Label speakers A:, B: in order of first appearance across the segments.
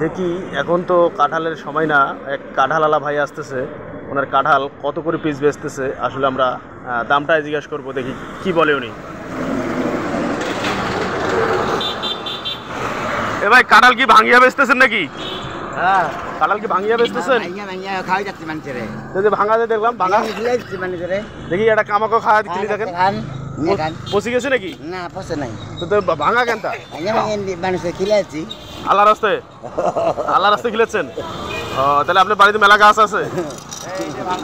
A: দেখি এখন তো কাঁঠালের সময় না, এক কাঁঠালওয়ালা ভাই আসতেছে, ওনার কাঁঠাল কত করে পিস বেচতেছে আসলে আমরা দামটাই জিজ্ঞাসা করবো, দেখি কি বলে উনি। এ ভাই কাঁঠাল কি ভাঙিয়া বেচতেছেন নাকি?
B: হ্যাঁ,
A: কাঁঠাল কি ভাঙিয়া বেচতেছেন?
B: খাওয়া যাচ্ছে মানুষের,
A: ভাঙা দেখলাম, ভাঙা দেখি একটা কামাকো খাওয়া কিলি দেখেন, পচি গেছে নাকি?
B: না পচে নাই
A: তো ভাঙা কেন?
B: মানুষের খিলাচ্ছি
A: আল্লাহ রাস্তায়, আল্লাহ রাস্তায় খিলেছেন। ও তাহলে আপনার বাড়িতে মেলা গাছ আছে?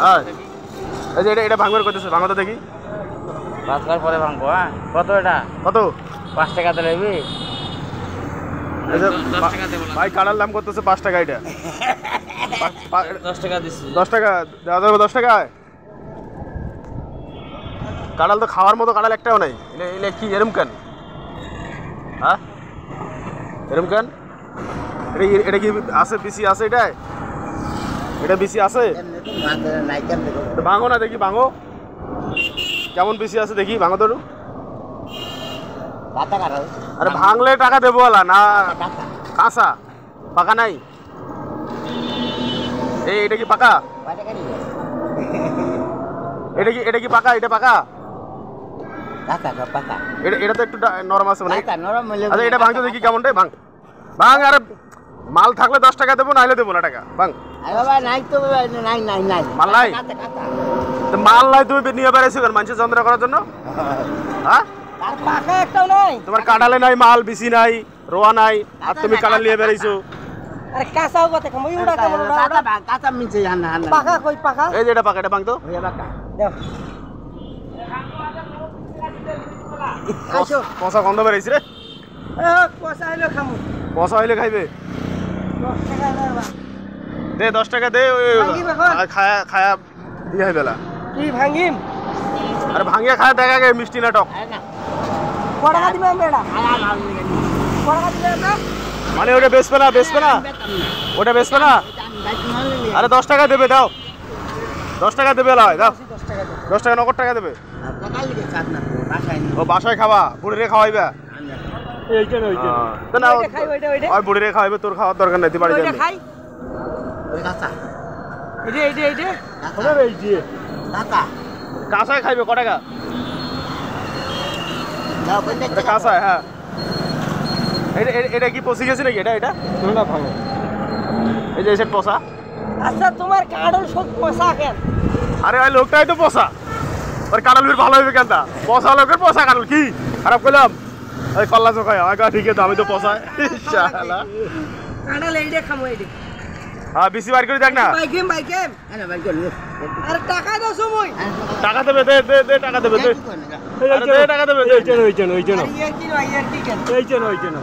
A: হ্যাঁ, এই যে এটা ভাঙবার করতেছে, ভাঙো তো দেখি।
B: পাঁচবার পরে ভাঙবো। হ্যাঁ, কত এটা?
A: কত?
B: 5 টাকা তো লাগবে।
A: ভাই কাঁঠাল দাম করতেছে 5 টাকা, এটা
B: 10 টাকা দিচ্ছি।
A: 10 টাকা দেওয়া যাবে? 10 টাকায় কাঁঠাল তো খাওয়ার মতো কাঁঠাল একটাও নাই। এটা কি এরম কেন? হ্যাঁ, এরম কেন? এটা কি আছে, বিসি আছে? এটা বিসি আছে? ভাঙো না দেখি, ভাঙো কেমন বিসি আছে দেখি, ভাঙো তো। আরে ভাঙলে টাকা দেবো না, কাঁচা পাকা নাই। এটা কি পাকা? এটা কি পাকা? এটা পাকা? এটা তো একটু নরম আছে মানে। আচ্ছা এটা ভাঙতে দেখি কেমন রে, ভাঙ ভাঙ। আরে মাল থাকলে 10 টাকা দেবো, নাইলে দেবো না টাকা। ভাঙ। মাল নাই? মাল নাই তুমি নিয়ে বেড়াইছো কেন? মানুষের যন্ত্রণা করার জন্য? হ্যাঁ, তোমার কাঁঠালে নাই মাল, বিসি নাই, রোয়া নাই, আর তুমি কাঁঠাল নিয়ে বেড়াইছো। এই যে এটা পাকা, এটা ভাঙ তো। পচা গন্ধ বেড়াইছি রে। পচা হইলে খাইবে? দে 10 টাকা দে, খায়া খায়া ইয়ে হয় বেলা।
C: কি ভাঙিম?
A: আরে ভাঙিয়া খায় দেখা গে মিষ্টি নাটক। মানে ওটা বেচবে না, বেচবে না, ওটা বেচবে না। আরে 10 টাকা দেবে, দাও 10 টাকা দেবে, দাও 10 টাকা, নগদ টাকা দেবে। ও বাসায় খাবা, বুড়িরে খাওয়াইবা? বুড়িরে খাওয়াইবে, তোর খাওয়ার দরকার নাই, তুই বাড়ি যাবি। কাঁচায় খাইবে? ক টাকা কাঁচায়? হ্যাঁ, এটা কি পচি গেছে নাকি? এটা এই যে এসে পচা।
C: আচ্ছা তোমার কাঁঠাল সব পচা কেন?
A: আরে ভাই লোকটাই তো পচা, ওর কাঁঠাল বের ভালো হইবে কেন? পচা লোকের পচা কাঁঠাল কি খারাপ করলাম? এই কল্লা চোখায় ঠিক আছে, আমি তো পচাই।
C: কাঁঠাল এইটা খামো, এইটা।
A: হ্যাঁ, বেশি বার করে দেখ না।
C: আরে টাকা দাও সময়।
A: টাকা দেবে, দে দে দে, টাকা দেবে, দে টাকা দেবে, দে।
C: আর ইয়ার কি কেন?